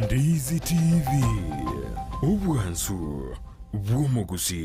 Ndizi TV ubwansu bw'omuguzi.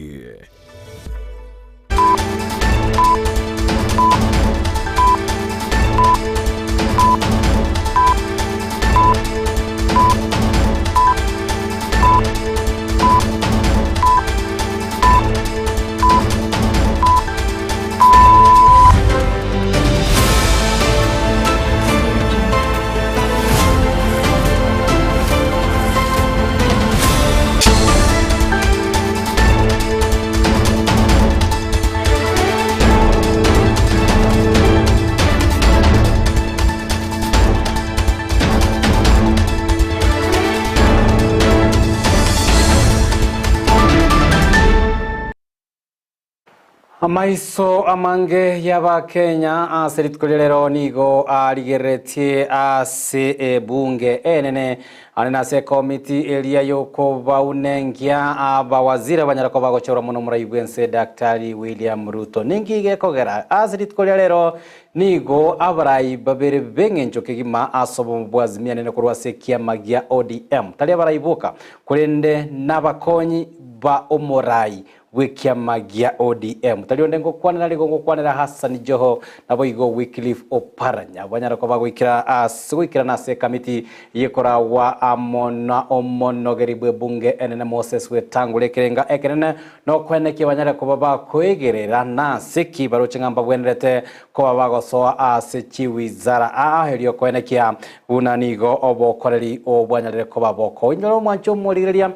Amaiso amange yaba Kenya aseritkolero nigo aligeretie ase bunge enene anena se committee elia yoko baunengia abawazira banyarako bagochora muno murayibwense Daktari William Ruto ningige kogera aseritkolero nigo abarayi babere bengenjo kegima asobo mubwazimia nene kurwase kiamagia ODM tali abarayibuka kurende nabakonyi ba omorayi wikiamagia ODM talionde ngokwanira ligongo kwanira Hassan Joho nabo igo Wycliffe Oparanya banyarako bagwikira gwikira na se committee yekora wa amona omonogeribwe bunge enene Moses Wetangula ekerenga ekenene no kweneke banyarako baba kwegerera na seki baruchingamba bwenerete ko bagosoa ase chiwizara helio kwenekia unanigo obokoreri obwanyarere ko baboko indoro mwancho murireria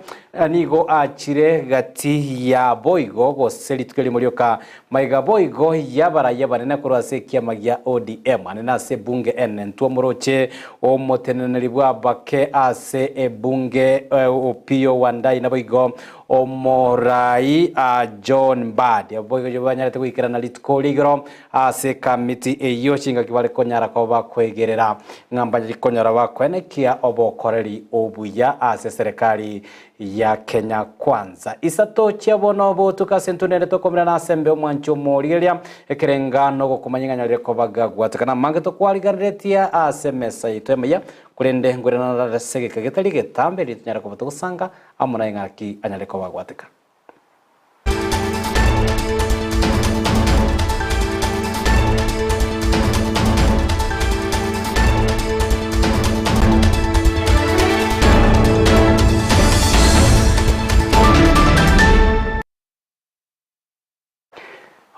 nigo achire gati ya boigo go selitkeli mulioka maiga boigo yabara yabanena kurase kiamagia ODM anena se bunge enen tuomoroche omoteneneri bwa bake ase ebunge opio wandai na boigo omorai John Mbadi boigo jobanyarete kwikira na litkoligro ase committee eyoshinga kibale konyara ko bakwegerera ngamba likonyara bakwenekia obokoreri obuya ase serikali ya Kenya Kwanza isato chiabono botuka sentunere tokomera na sembe omwancho moriria ekerenga no gokumanyinganya ko bagagwatakana mange to kwaligaretia asemesa itemeya kurende ngurena na segeka getali getambe litnyara ko batugusanga amuna ingaki anyale ko bagwataka.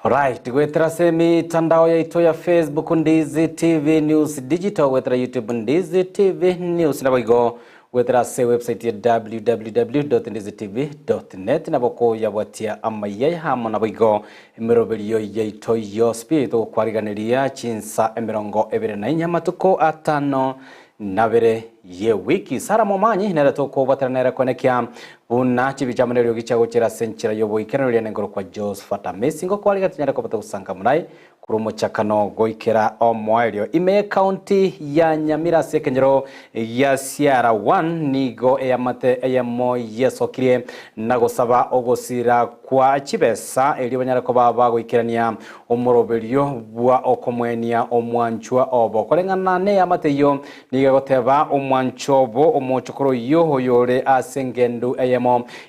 Right, gwetera semi tandao ya ito ya Facebook Ndizi TV News Digital, gwetera YouTube Ndizi TV News na wigo gwetera se website ya www.ndizitv.net na boko ya watia amaye hamo na wigo emerobelio ya ito yo spirito kwariganiria chinsa emirongo ebere na inyamatuko atano nabere ye wiki sara momanyi nera toko batanera konekia una chibichamanero gichago chira senchira yobo ikenero nengoro kwa Josephat Amesingo kwali gatinyara ko batagusanga murai kurumo chakano goikera omwaelio ime county ya Nyamira sekenjero ya Siara 1 nigo eyamate eyamo yesokirie nagosaba ogosira kwa chibesa eli banyara ko baba goikerania omorobelio bwa okomwenia omwanchwa obo kolengana ne yamateyo niga goteba omwanchobo omochokoro yoho yore asengendu eyamo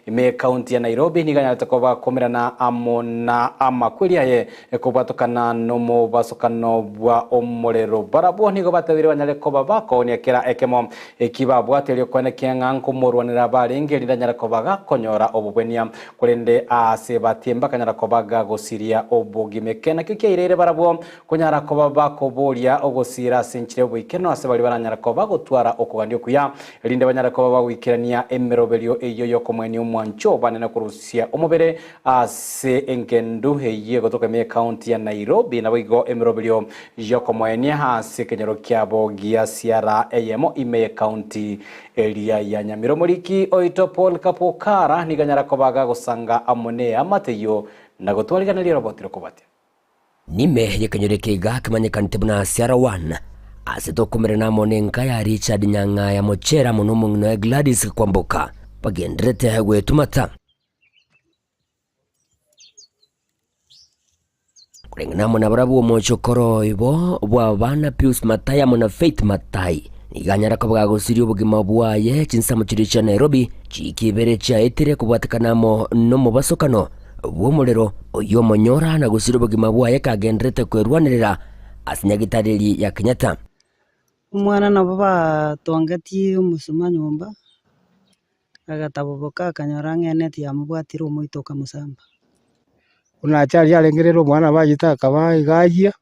ime county ya Nairobi niganya takoba komerana amona amakwelia ye ekobatokana nomo basokano bwa omorero barabo nigo batabire banyale ko babako niekera ekemo ekibabwatelio kwene kianganko morwanira barengeri ndanyara ko baga konyora obubwenia kurende ase batemba kanyara ko baga gosiria obogimekena kikeirere barabo kunyara ko babako bolia ogosira senchire bwikeno ase bali baranyara ko bagotwara okugandio kuya linde banyara ko babwikirania emerobelio eyo yokomweni omwancho banena kurusia omubere ase engendu heye gotoka me county ya Nairobi na wigo emerobelio yokomweni hase kenyero kyabo gia Siara eyemo ime county area ya Nyamira Muriki oito Paul Kapokara niganyara ko baga gosanga amone amateyo nagotwaliganira robotiro kubate nime yekenyereke gakmanyekanite buna Siara 1 asitokomere na monenka ya Richard Nyanga ya mochera munumungno ya Gladys Kwamboka pagendrete gwetumata kurengana mona barabu mochokoro ibo bwa bana Pius Mataya mona Faith Matai niganyara kobaga gusiria obogima bwaye chinsamo chiri cha Nairobi chikibere chaetire kubwatakanamo n'omubasokano bw'omulero oyo monyora na gusiria obogima bwaye kagendrete kwerwanirira asinyagitariri ya Kenyatta. Umwana nabo batwangetie omusuma nyumba agataboboka akanyora ng'eneti yamubwatire omoitoka musamba unachari alengerero mwana bagita akaba igajia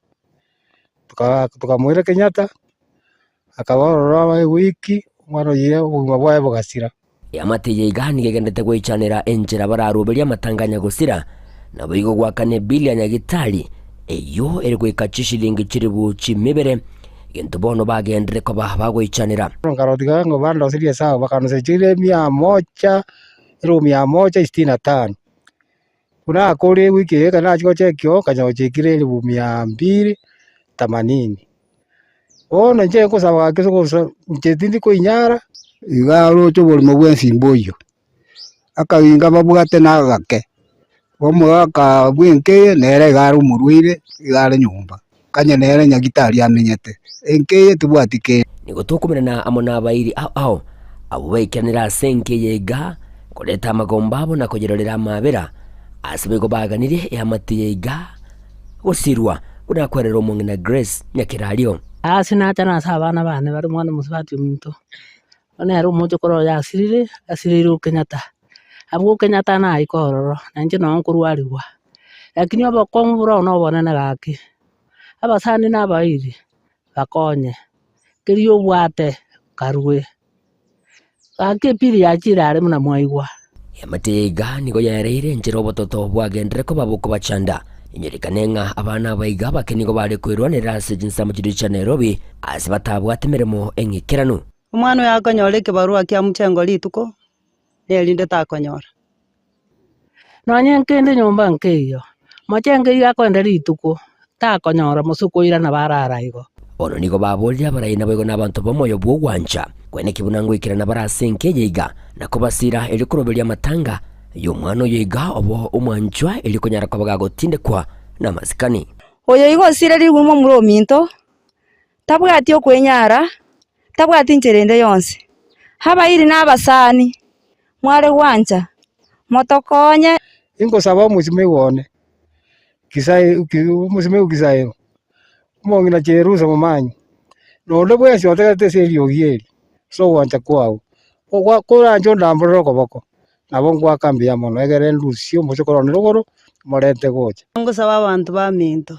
tukamwira Kenyatta akabarora wiki mwana yire ubugima bwaye bugasira yamatiye igani gegendete gwichanira enjera bararuberia matanganya gusira nabo igo gwakane bilioni ya gitari eyo eri gwika chishilingi chiribu chimibere gento bono bagendere ko bagwichanira ngarotiga ngo bandosirie sawa bakanusechire 100 165 kuna kuri wiki kana chiko chekyo kanyochekire 280 ona nje kusaba kiso njetindi ko inyara igaro cyo buri mabwe simboyo akabinga babugate nagake bomwaka bwinke nere garo murwire igare nyumba kanya nere nyagitari amenyete enke tubwatike nigo tukumirana amona abairi ao abo baikanira senke yega koleta amagombabo na kugerorera amabera asibego baganire yamatiye iga gusirwa kunakwerera omongina Grace Nyakirario sinatana sabana bane bari mwana musibati omuntu one ari omuntu koro asirire Kenyatta abwo Kenyatta na ikororo nanje no nkurwariwa lakini abakongura no bonana gaki abasani nabairi bakonye kiriyo bwate karwe ake piri yachira ari muna mwaigwa yamatega nigo yareire njero bototo bwagendere ko babuko bachanda inyerikanenga abana baiga bakenigo bari kwirwanira sejinsamo chiri cha Nairobi asibatabwate mirimo engikiranu umwana yakonyora kibarua kya muchengo lituko elinde takonyora nonye nkende nyumba nkeyo machenge yakwenda lituko takonyora musukuira na bararaigo ono nigo babolya barayina bego n'abantu bomoyo bw'ogwanja kwene kibunangwikirana barasenke yiga nako basira eri kuroberia matanga y'omwana yiga obo omwanjwa eri kunyara kwabaga gotindekwa n'amazikani oyo igosire riguma muri ominto tabwati okwenyara tabwati ncherende yonse habairi n'abasani mware gwanja motokonye ingosaba omusime wone kisai omusime ukisai mongina cherusa mumanyi nonde bwesi otegete serio gieri so wanja kwao ogwa kuranjo ndamboro koboko nabo ngwakambia mono egere nducio mucokoro niruguru morete gocha ngosaba abantu ba minto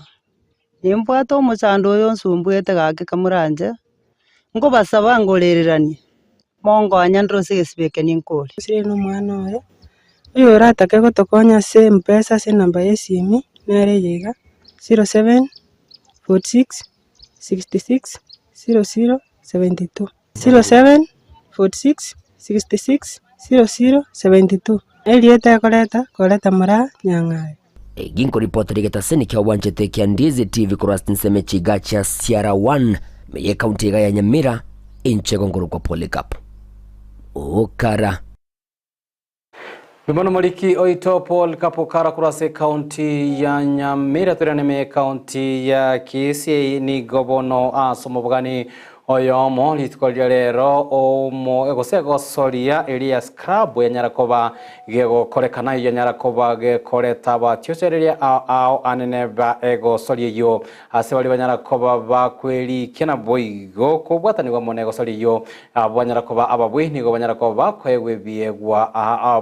nimbwata omuchando oyo nsumbwete gake kamuranje ngo basaba ngorereranie mongonya ndrose gesibeke ninkori sire no mwana oyo ratake gotokonya se mpesa se namba yesimi nere yega 07 46 66 00 72 07 46 66 00 72 elieta koleta mara nyang'ayo ginko report rigeta senika wanjete kia Ndizi TV kurastin seme chigacha Sierra 1 meye kaunti ya Nyamira inche gongoro kwa Polycarp okara Bimono moliki oito Polycarp okara kurase kaunti ya Nyamira turane me kaunti ya Kisii ni gobono asomobgani oyomo litkolya lero omo egosego soria Elias Crab yanyarakoba gego korekana yanyarakoba ge koreta batyosereria ao aneneba ego soria yo asebali banyarakoba bakweli kena boigo kubwatani kwa monego soria yo abanyarakoba ababwi nigo banyarakoba kwegwe biegwa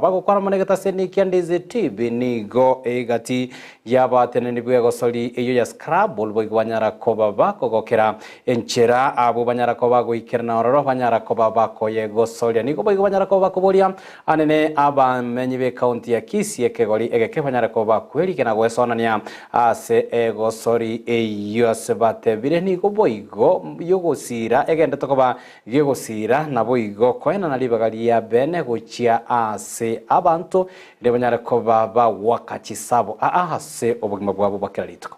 bagokora monegeta seni Ndizi TV nigo egati yabatene nibwego soria eyo ya Crab boigo banyarakoba bakogokera enchera abo banyarakoba gwikirana ororo banyarakoba bakoye gosoria niko boigo banyarakoba kuboria anene abamenyi be county ya Kisii ekegori egeke banyarakoba kweli kena gwesonania ase egosori eyose batebire niko boigo yogosira egende tokoba yogosira na boigo koena na libagaria bene guchia ase abantu ile banyarakoba ba wakachisabo ase obugima bwabo bakirarituko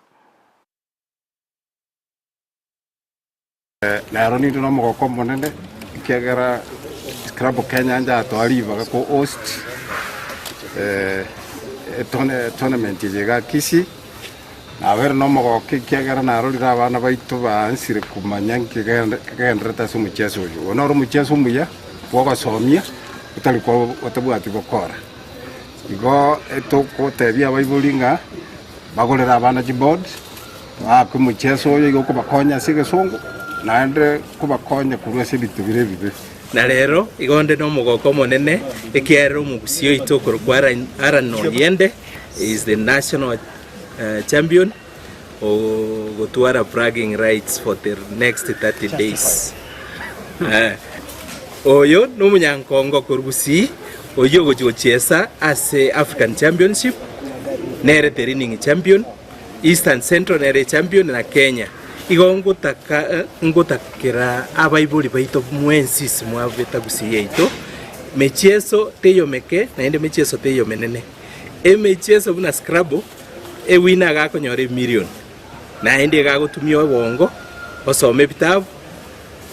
Lero ni ndo mogoko monene kegera Scrub Kenya nja twariva ko host tournament yega Kisii na wera no mogoke kiagera na rorira abana baitu bansire kumanya nkigenderete ase omuchezo oyo ono ore omuchezo omuya bwogosomia otari kwa otabwati gokora igo etokotebia abaibori ng'a bagorera abana chibod ake omuchezo oyo igo kobakonya ase egesongo naende kobakonya korwa ase ebinto bire bibe na rero igonde no mogoko monene ekiarero omugusio oito korokwa Aaron Oyiende is the national champion gotwara bragging rights for the next 30 days. Oyo no munyankongo korugusi oyo gochesa as African Championship nere training champion, Eastern Central nere champion na Kenya. Igongo taka ngotakira abaibori baito mwensis mwaveta gusiyeito mecheso teyo meke na ende mecheso teyo menene mecheso buna scrabble wina gakonyore million na ende gagotumio bongo osome bitabu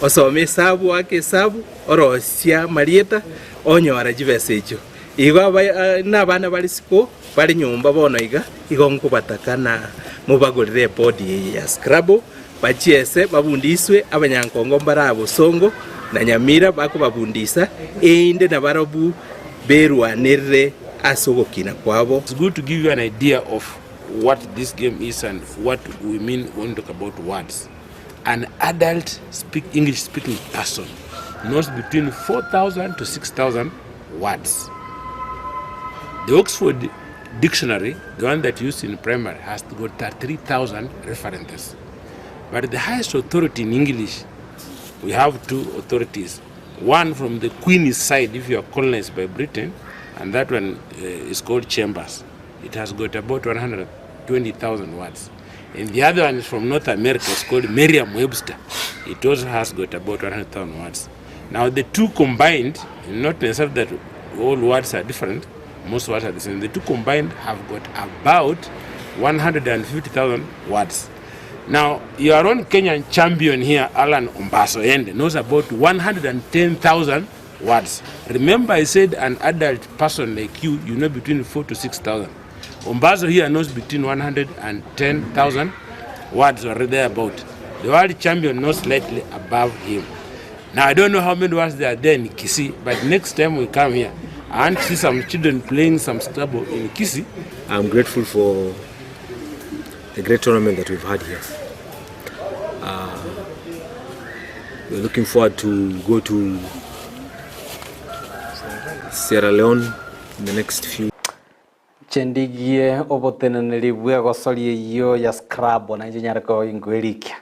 osome sabu ake sabu orosia marieta onyora jibesejo igo na bana bali siko bali nyumba bono igongo batakana mubagorire body ya scrabble bachiese babundiswe abanyankongo mbarabo songo na nyamira bako babundisa ende na barobu berwanire asogokina kwabo. It's good to give you an idea of what this game is and what we mean when we talk about words. An adult English speaking person knows between 4,000 to 6,000 words. The Oxford Dictionary, the one that used in primary, has got 3,000 references. But the highest authority in English, we have two authorities. One from the Queen's side, if you are colonized by Britain, and that one is called Chambers. It has got about 120,000 words. And the other one is from North America, it's called Merriam-Webster. It also has got about 100,000 words. Now the two combined, not necessarily that all words are different, most words are the same. The two combined have got about 150,000 words. Now, your own Kenyan champion here, Alan Ombaso Ende, knows about 110,000 words. Remember, I said an adult person like you know between 4,000 to 6,000. Ombaso here knows between 110,000 words or thereabout. The world champion knows slightly above him. Now, I don't know how many words there are there in Kisii, but next time we come here, I want to see some children playing some Scrabble in Kisii. I'm grateful for the great tournament that we've had here. We're looking forward to go to Sierra Leone in the next few. Chendigie oboteneneri bwe gosorie iyo ya Scrabble na nyarako ingwerikia.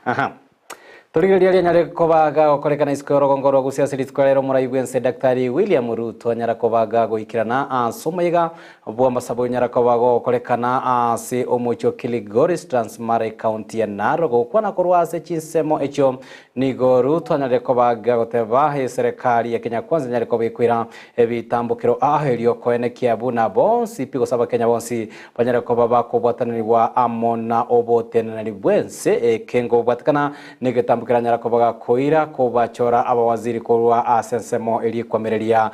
Torigeria nyare kobaga okorekana iskoro gongoro gusia siritkorero muraigwense Daktari William Ruto nyara kobaga goikirana somoiga bwa masabo nyara kobaga okorekana se omocho Kilgoris Transmara County ya Narok gokwana korwase chinsemo echo nigo Ruto nyare kobaga goteba he serikali ya Kenya Kwanza nyare kobikwira ebitambukiro aherio koene Kiambu na bonsi pigo saba Kenya bonsi banyara kobaba kobwatanirwa amona oboteneneri bwense kengo bwatkana negetambu kiranyara kobaga koira kobachora abawaziri korwa asensemo eri kwamereria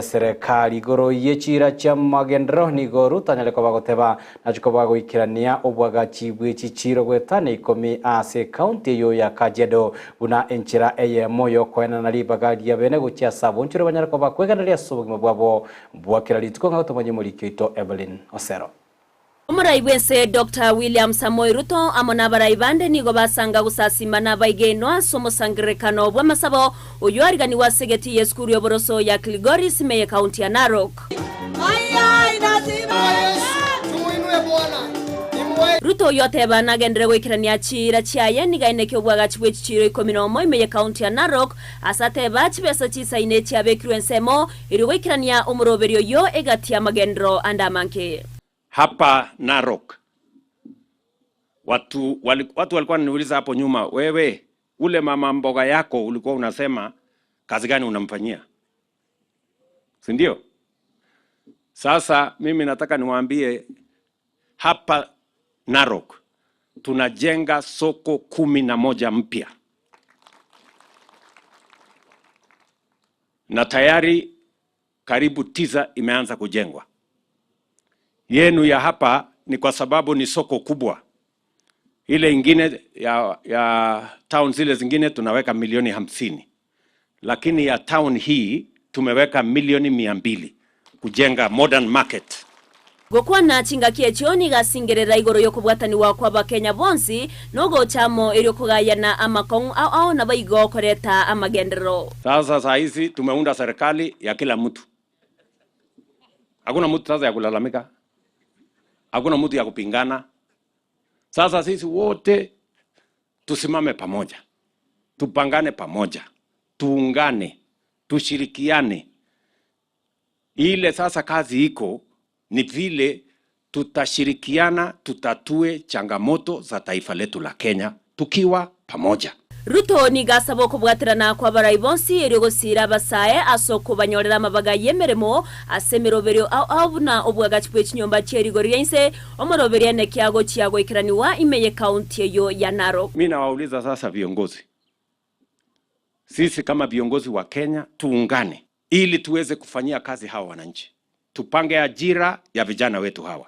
serikali goro yechira cha magendro ni goru tanyale kobaga teba nachikobaga goikirania obwaga chibwe chichiro gwetane ikomi ase county yo ya Kajiado buna enchira eye moyo kwena nali bagadi ya bene gucha sabunchiro banyara kobaga kweganria subugimo bwabo bwakira litiko ngato manyimuri kito Evelyn Osero. Umuraibwese Dr. William Samoei Ruto amona baraibande nigo basanga gusasimana baigenwa somosangirekano bw'amasabo uyu arigani wasegeti yeskuru yoboroso ya Kilgoris meye county ya Narok. Ruto yote bana gendere gwikirania chira chiaye nigaine kyobwaga chibwe chichiro 11 meye county ya Narok asate bachi besa chisaine chiabekirwe nsemo iri gwikirania umuroberio yo egatia magendro andamanke. Hapa Narok watu walikuwa wananiuliza hapo nyuma, wewe ule mama mboga yako ulikuwa unasema kazi gani unamfanyia, si ndio? Sasa mimi nataka niwaambie hapa Narok tunajenga soko 11 mpya na tayari karibu 9 imeanza kujengwa. Yenu ya hapa ni kwa sababu ni soko kubwa. Ile ingine ya town zile zingine tunaweka milioni 50. Lakini ya town hii tumeweka milioni 200 kujenga modern market. Gokwa na chingakie chioni gasingerera igoro yo kubwatani wa kwa Bakenya bonsi nogo chamo ero kugayana amakong au na baigo koreta amagendero. Sasa hizi tumeunda serikali ya kila mtu. Hakuna mtu sasa ya kulalamika. Hakuna mtu ya kupingana. Sasa sisi wote tusimame pamoja. Tupangane pamoja. Tuungane, tushirikiane. Ile sasa kazi iko ni vile tutashirikiana tutatue changamoto za taifa letu la Kenya tukiwa pamoja. Ruto ni gasabo kubwatirana kwa baraibonsi erego sira basae asoko banyorera mabaga yemeremo asemeroberio au na obwagachipwe chinyomba cherigoriense omoroberia ne kiago chiago ikiraniwa imeye county yo ya Narok. Mimi nawauliza sasa viongozi. Sisi kama viongozi wa Kenya tuungane ili tuweze kufanyia kazi hawa wananchi. Tupange ajira ya vijana wetu hawa.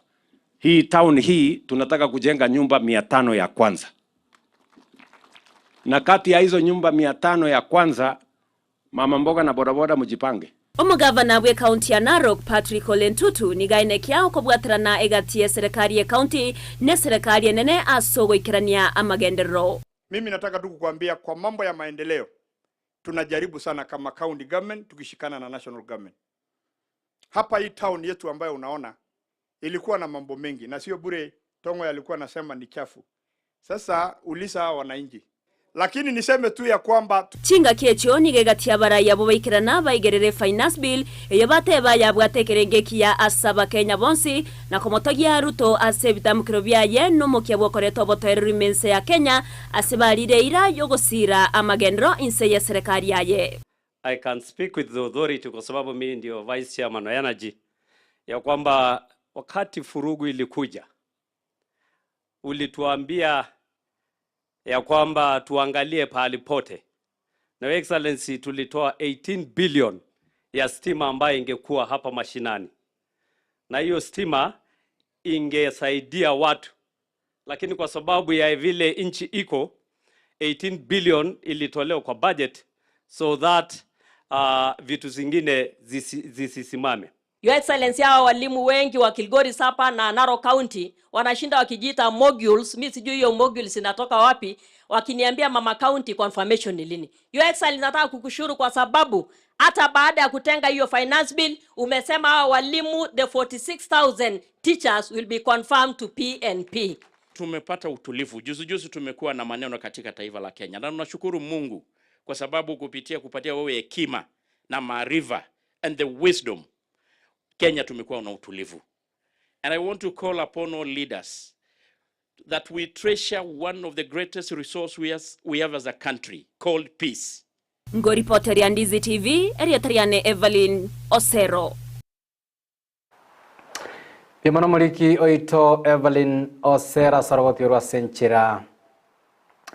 Hii town hii tunataka kujenga nyumba 500 ya kwanza. Na kati ya hizo nyumba 500 ya kwanza, mama mboga na bodaboda mujipange. Omugavana bwe county ya Narok Patrick Ole Ntutu ni gaine kiao kubwatirana egatie serikali ya county ne serikali nene asogo ikirania amagendero. Mimi nataka tu kukuambia kwa mambo ya maendeleo tunajaribu sana kama county government tukishikana na national government. Hapa hii town yetu ambayo unaona ilikuwa na mambo mengi na sio bure. Tongo alikuwa anasema ni chafu. Sasa ulisa hawa wananchi. Lakini niseme tu ya kwamba chinga kiecho ni gegatia baraya abo baikirana baigerere finance bill eyabate bayabwatekerengeki ya asaba Kenya bonsi na komotogia Ruto asebita mkrobia ye no mokia bokoreto botere mense ya Kenya asebalire ira yogosira amagendro inse ya serikali yaye. I can speak with the authority kwa sababu mimi ndio vice chairman wa energy ya kwamba wakati furugu ilikuja ulituambia ya kwamba tuangalie pahali pote. Na excellency tulitoa 18 billion ya stima ambayo ingekuwa hapa mashinani. Na hiyo stima ingesaidia watu. Lakini kwa sababu ya vile inchi iko 18 billion ilitolewa kwa budget so that vitu zingine zisisimame. Your Excellency, hawa walimu wengi wa Kilgoris hapa na Narok County wanashinda wakijiita modules. Mimi sijui hiyo modules inatoka wapi, wakiniambia mama county confirmation ni lini. Your Excellency, nataka kukushukuru kwa sababu hata baada ya kutenga hiyo finance bill umesema hawa walimu the 46,000 teachers will be confirmed to PNP. Tumepata utulivu. Juzi tumekuwa na maneno katika taifa la Kenya. Na tunashukuru Mungu kwa sababu kupatia wewe hekima na maarifa and the wisdom, Kenya tumekuwa na utulivu. And I want to call upon all leaders that we treasure one of the greatest resources we have as a country called peace. Ngori Potter ya Ndizi TV, Eriatriane Evelyn Osero. Pimano muliki oito Evelyn Osera sarwotirwa senchira.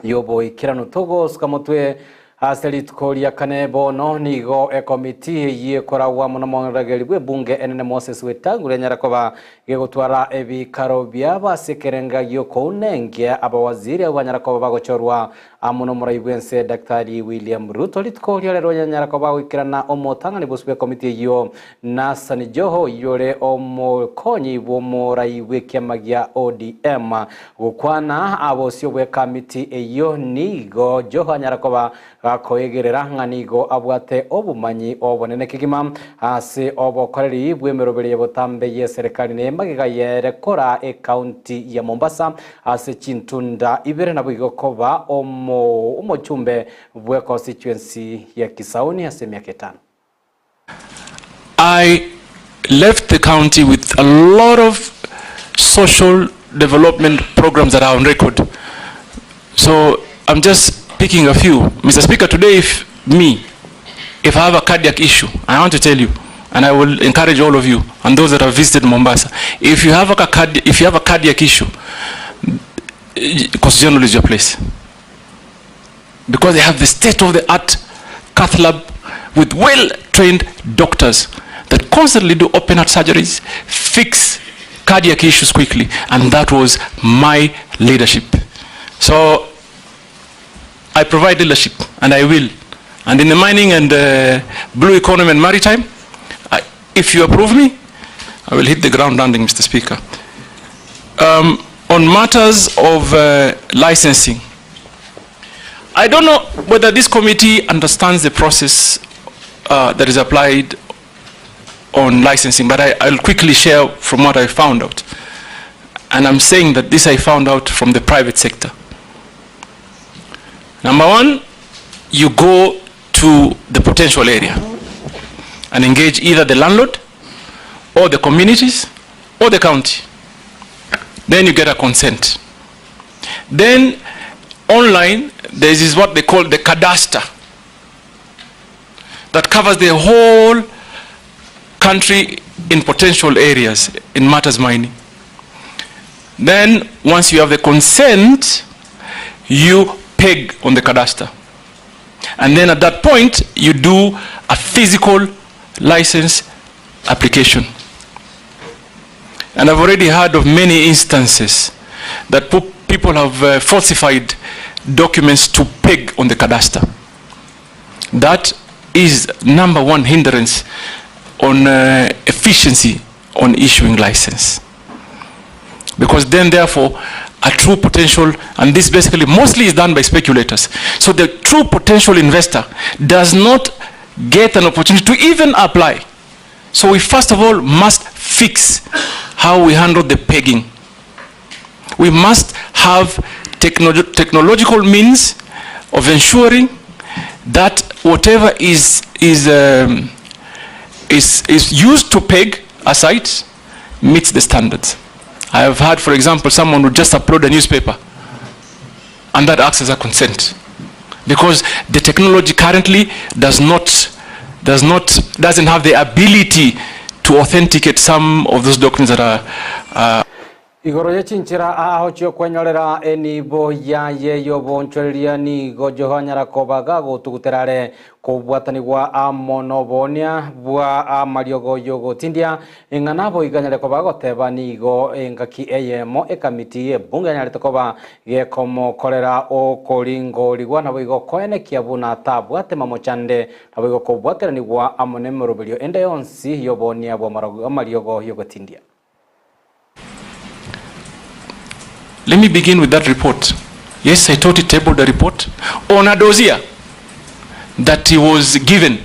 Yobo ikiranu togo sukamotwe aselit kolia kane bono nigo ekomiti ye korawa muno monrageli bwe bunge enene Moses Wetangula nyarakoba gegotwara ebikaro byaba sekerenga yoko unenge abawaziri abanyarakoba bagochorwa amuno muraibwense Daktari William Ruto litkolia lero nyarakoba wikirana omotangani busbe komiti yo Nasani Joho yore omokonyi bo muraibwe kyamagia ODM gukwana abosyo bwe komiti eyo nigo Joho nyarakoba koyegerera nganigo abwate obumanyi obonene kigima ase obokoreri bwemerobereye botambe ye serikali nembagiga yerekora county ya Mombasa ase chintunda ibere na bwigokoba omochumbe bwe constituency ya Kisauni ase miaka 5. I left the county with a lot of social development programs that are on record. So I'm just picking a few. Mr. Speaker, today if I have a cardiac issue, I want to tell you, and I will encourage all of you and those that have visited Mombasa, if you have a cardiac issue, Coast General is your place. Because they have the state-of-the-art cath lab with well-trained doctors that constantly do open-heart surgeries, fix cardiac issues quickly, and that was my leadership. So I provide leadership, and I will. And in the mining and blue economy and maritime, if you approve me, I will hit the ground running, Mr. Speaker. On matters of licensing, I don't know whether this committee understands the process that is applied on licensing, but I'll quickly share from what I found out. And I'm saying that this I found out from the private sector. Number one, you go to the potential area and engage either the landlord or the communities or the county. Then you get a consent. Then online, there is what they call the cadastre that covers the whole country in potential areas in matters mining. Then once you have the consent, you peg on the cadastre. And then at that point, you do a physical license application. And I've already heard of many instances that people have falsified documents to peg on the cadastre. That is number one hindrance on efficiency on issuing license. Because then therefore, a true potential, and this basically mostly is done by speculators. So the true potential investor does not get an opportunity to even apply. So we first of all must fix how we handle the pegging. We must have technological means of ensuring that whatever is used to peg a site meets the standards. I have had, for example, someone would just upload a newspaper, and that acts as a consent, because the technology currently doesn't have the ability to authenticate some of those documents that are. Igoro ya chinchira ahochio kwenyorera enibo ya yeyo bonchweria ni gojohanyara kobaga gotuguterare kubwatani gwa amonobonia bwa amariogo yogo tindia inganabo iganyare kobaga goteba nigo engaki eyemo ekamiti ebunge nyare tokoba gekomo kolera okoringo ligwa nabo igo koene kiabuna tabwate mamochande nabo igo kubwatera ni gwa amonemeroberio ende yonsi yobonia bwa amariogo yogo tindia. Let me begin with that report. Yes, I thought he tabled a report on a dossier that he was given,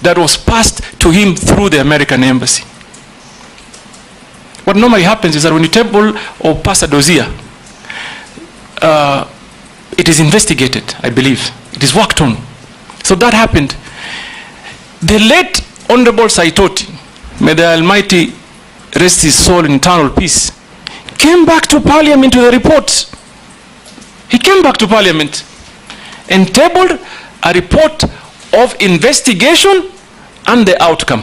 that was passed to him through the American embassy. What normally happens is that when you table or pass a dossier, it is investigated, I believe. It is worked on. So that happened. The late Honorable Saitoti, may the Almighty rest his soul in eternal peace, came back to Parliament with a report. He came back to Parliament and tabled a report of investigation and the outcome.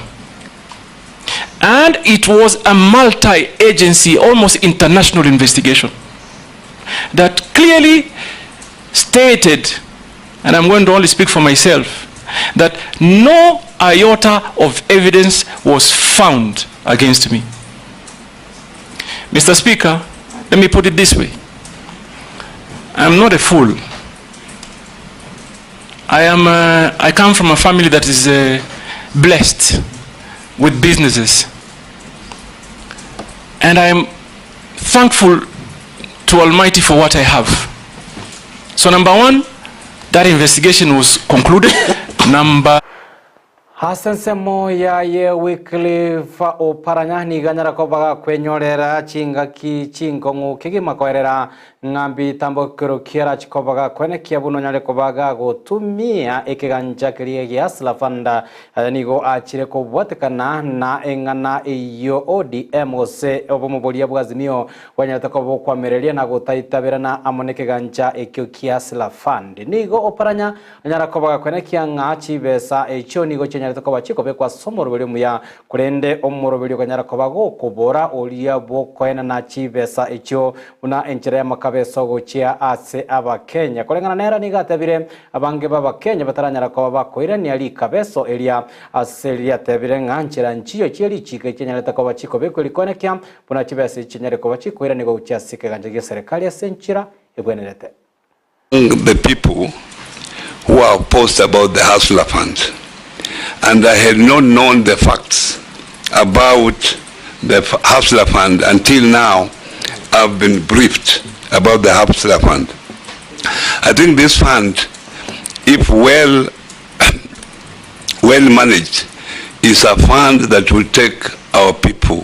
And it was a multi-agency, almost international investigation that clearly stated, and I'm going to only speak for myself, that no iota of evidence was found against me. Mr. Speaker, let me put it this way. I am not a fool. I come from a family that is blessed with businesses. And I am thankful to Almighty for what I have. So number one, that investigation was concluded. Number Hasensemo ya ye weekly fa oparanya ni ganyara kobaga kwenyorera chingaki chingongu kigima koerera ngambi tambo kero kiera chikobaga kwene kiabuno nyale kobaga gotumia ekiganja kirie gya slafanda nigo achire ko bwatekana na engana iyo ODM ose obomubolia bwazimio wanyata ko kwamereria na gotaitabera na amoneke ganja ekyo kia slafand nigo oparanya nyara kobaga kwene kianga chibesa echo nigo chenya tokoba chikobe kwa somorobelio muya kurende omorobelio kanyara kobago kubora olia bokoena na chibesa echo una enchera makabeso gochia ase aba Kenya kolengana nera nigatabire abange baba Kenya bataranyara koba koira ni ali kabeso elia aselia tabire nganchira nchiyo chieli chike Kenya tokoba chikobe kulikone kya buna chibesa chinyare koba chikoira nigo uchia sike ganje serikali ya senchira ebwenerete the people who are opposed about the Hustler Fund, and I had not known the facts about the Hustler Fund until now. I've been briefed about the Hustler Fund. I think this fund, if well managed, is a fund that will take our people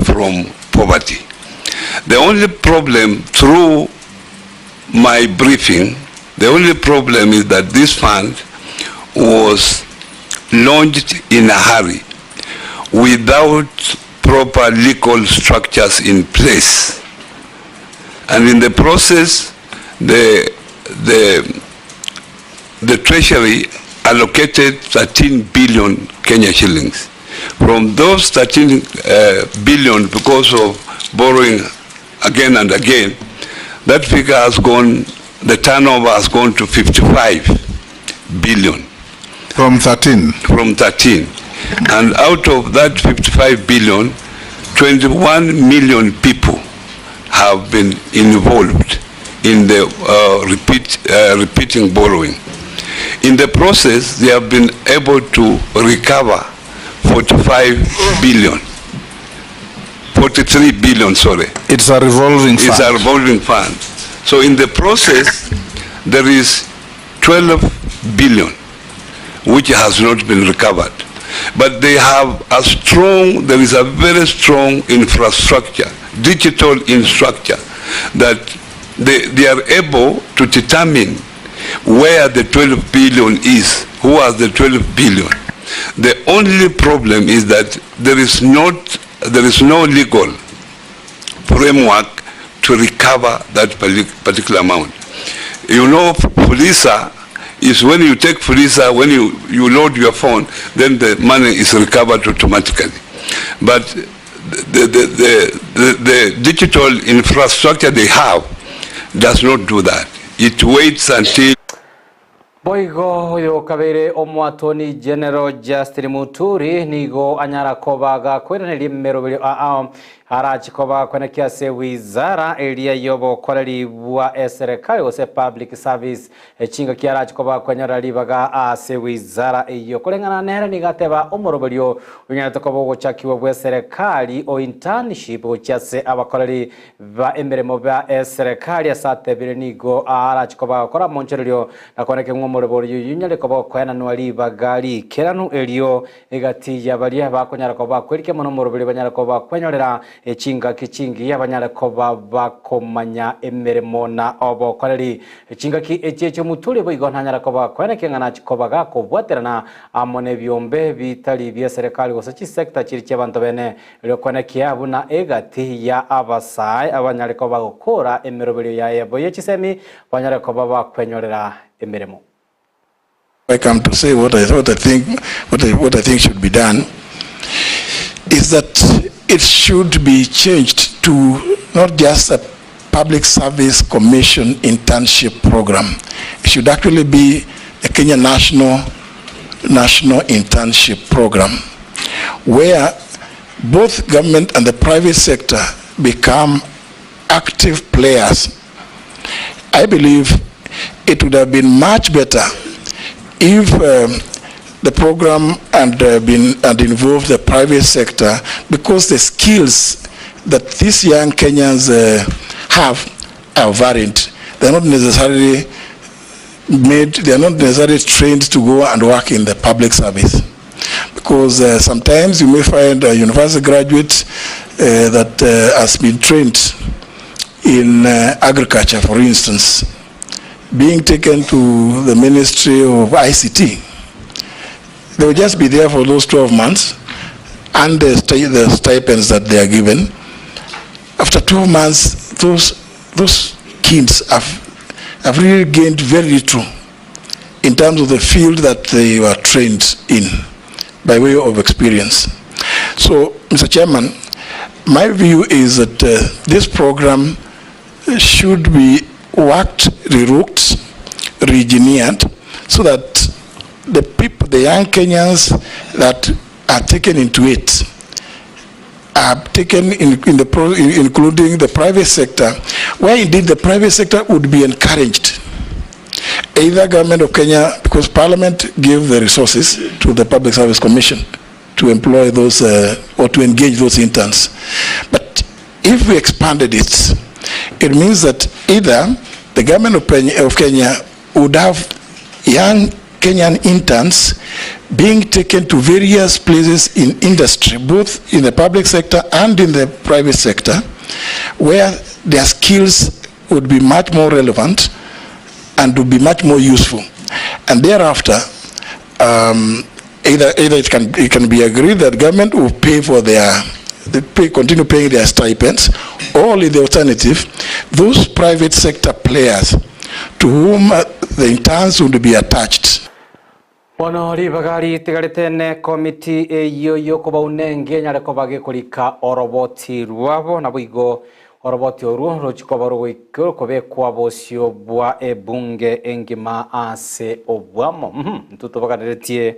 from poverty. The only problem, through my briefing, the only problem is that this fund was launched in a hurry without proper legal structures in place. And in the process, the Treasury allocated 13 billion Kenya shillings. From those 13 billion, because of borrowing again and again, that figure has gone, the turnover has gone to 55 billion. From 13? From 13. And out of that 55 billion, 21 million people have been involved in the repeating borrowing. In the process, they have been able to recover 43 billion, sorry. It's a revolving fund. It's a revolving fund. So in the process, there is 12 billion, which has not been recovered. But they have there is a very strong infrastructure, digital infrastructure, that they are able to determine where the 12 billion is, who has the 12 billion. The only problem is that there is no legal framework to recover that particular amount. You know, Fuliza is when you take Fuliza, when you load your phone, then the money is recovered automatically. But the digital infrastructure they have does not do that. It waits until Boigo yo kabere omwatoni General Justin Muturi nigo anyara kobaga kweranira mmerobero harachikoba kwenekia se wizara elia yobo korali bwa serikali ose public service chinga kiarachikoba kwenyara libaga se wizara iyo kolengana nera nigateba omorobero unyatokobo gochakiwa bwa serikali o internship ochase abakorali ba emberemo ba serikali asatebire nigo harachikoba kora moncherero nakoneke omorobero yunyale koba kwena nwali bagali keranu elio egati yabalia bakonyara koba kwerike mono morobero banyara koba kwenyorera echinga kichingi y'abanyara koba bakomanya emeremo na obokoreri echinga ki echecho mutule boigo ntanyara koba kweneke ngana chikoba gako bwaterana amone byombe bitali bya serikali gosachi sector chiri cy'abantu bene ryokoneke abuna egati ya abasai abanyara koba gukora emerobero ya yabo yechisemi abanyara koba bakwenyorera emeremo. I come to say what I think should be done is that it should be changed to not just a public service commission internship program. It should actually be a Kenya national internship program where both government and the private sector become active players. I believe it would have been much better if the program had involved the private sector, because the skills that these young Kenyans have are varied. They're not necessarily trained to go and work in the public service. Because sometimes you may find a university graduate that has been trained in agriculture, for instance, being taken to the Ministry of ICT. They will just be there for those 12 months and the stipends that they are given. After 12 months, those kids have really gained very little in terms of the field that they were trained in by way of experience. So, Mr. Chairman, my view is that this program should be worked, reworked, re-engineered, so that the people, the young Kenyans that are taken into it, are taken including the private sector, where indeed the private sector would be encouraged either government of Kenya, because Parliament gave the resources to the Public Service Commission to employ those or to engage those interns. But if we expanded it, it means that either the government of Kenya would have young Kenyan interns being taken to various places in industry, both in the public sector and in the private sector, where their skills would be much more relevant and would be much more useful. And thereafter, either it can be agreed that government will pay for continue paying their stipends, or in the alternative, those private sector players to whom the interns would be attached. Bono ribagari tigaritene komiti yo kuba unenge nyare ko bage kulika oroboti ruabo na bwigo oroboti oruo rochikoba rugikiro kobe kwa bosio bwa ebunge engima ase obwamo ntutubagaretie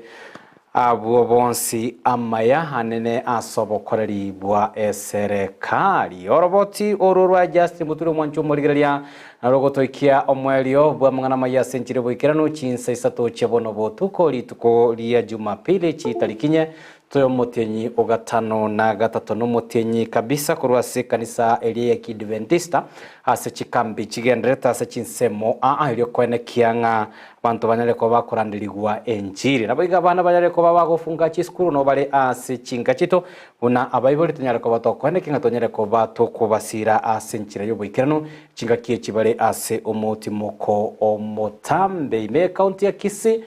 abo bonsi amaya hanene asobokoreri bwa eserekali oroboti orurwa Justin Muturi mwancho murigeria narogotoikia omwelio bwa mwana maya senchire bwikirano chinsa isato chebono botuko lituko lia Jumapili chitarikinye toyo motenyi ogatano na gatatu no motenyi kabisa kurwase kanisa elia kidventista ase chikambi chigendreta ase chinsemo ilio kwene kianga bantu banyale ko bakorandirigwa enjiri nabiga bana banyale ko bagofunga chiskuru no bale ase chinga chito una abayiboli tunyale ko batokwane kinga tonyale ko batoko basira ase nchira yo bwikirano chinga kie chibale ase omoti moko omotambe ime county ya Kisii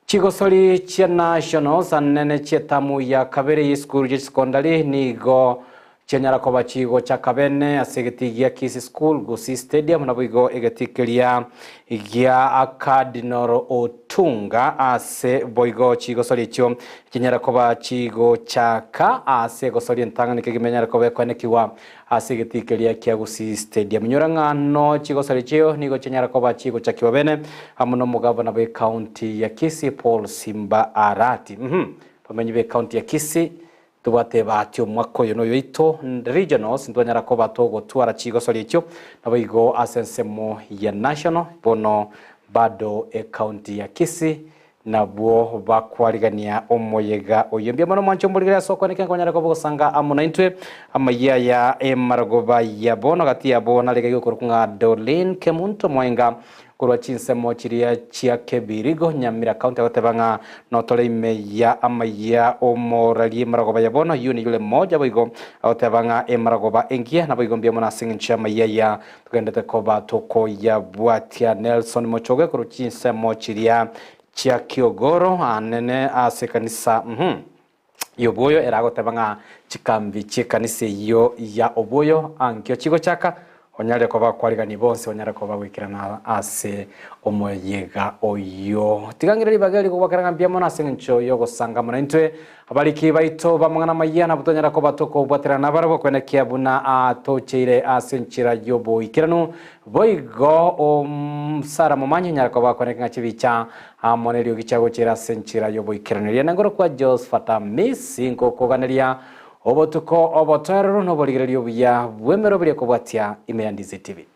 chigosori chia national sanene chetamu ya kabere yiskuru je secondary nigo chenyara ko bachigo cha kabene asegetigia Kisii school Gusii stadium na bigo egetikiria igia Cardinal Otunga ase boigo chigosori chyo chenyara ko bachigo cha ka ase gosori ntanga nikimenyara ko bekonekiwa asegetikiria kia Gusii stadium nyoranga no chigosori chyo nigo chenyara ko bachigo cha kiwabene amuno mugabana be county ya Kisii Paul Simba Arati pamenyi be county ya Kisii tubate batyo mwako yono yoito regionals ndonyara ko batogo tuara chigosori icho nabigo asensemo ya national bono bado county ya Kisii nabwo bakwarigania omoyega oyombye mono mwancho mbuligera soko nekengo nyara ko bosanga amuna intwe amaya ya emaragoba ya bono gati ya bona lege yokurunga Dorlin Kemunto mwenga kurwa chinsemo chiria chia kebirigo nyamira county batebanga notole meya amaya omorali maragoba ya bono yuni yule moja boigo otebanga emaragoba engia na boigo mbye mona singincha maya ya tugendete ko batoko ya bwatia Nelson Mochoge kurwa chinsemo chiria chia Kiogoro anene ase kanisa yoboyo eragotebanga chikambi chikanise yo ya oboyo ankyo chigo chaka onyare ko bakwarigani bonse onyare ko babwikirana ase omoyega oyo tigangireri bagari ko bakaranga mbyamo nase ncho yo gosanga mona intwe abaliki baito bamwana mayana butonyara ko batoko bwaterana barabo kwene kiabuna atocheire ase nchira yo boikirano boigo sara momanyi nyara ko bakoneka chibicha amonerio gichago chira senchira yo boikirano yana ngoro kwa Josfata Missing ko koganeria obotuko obotero no boligererio buya bwemero buri ko bwatia Imeyandize TV.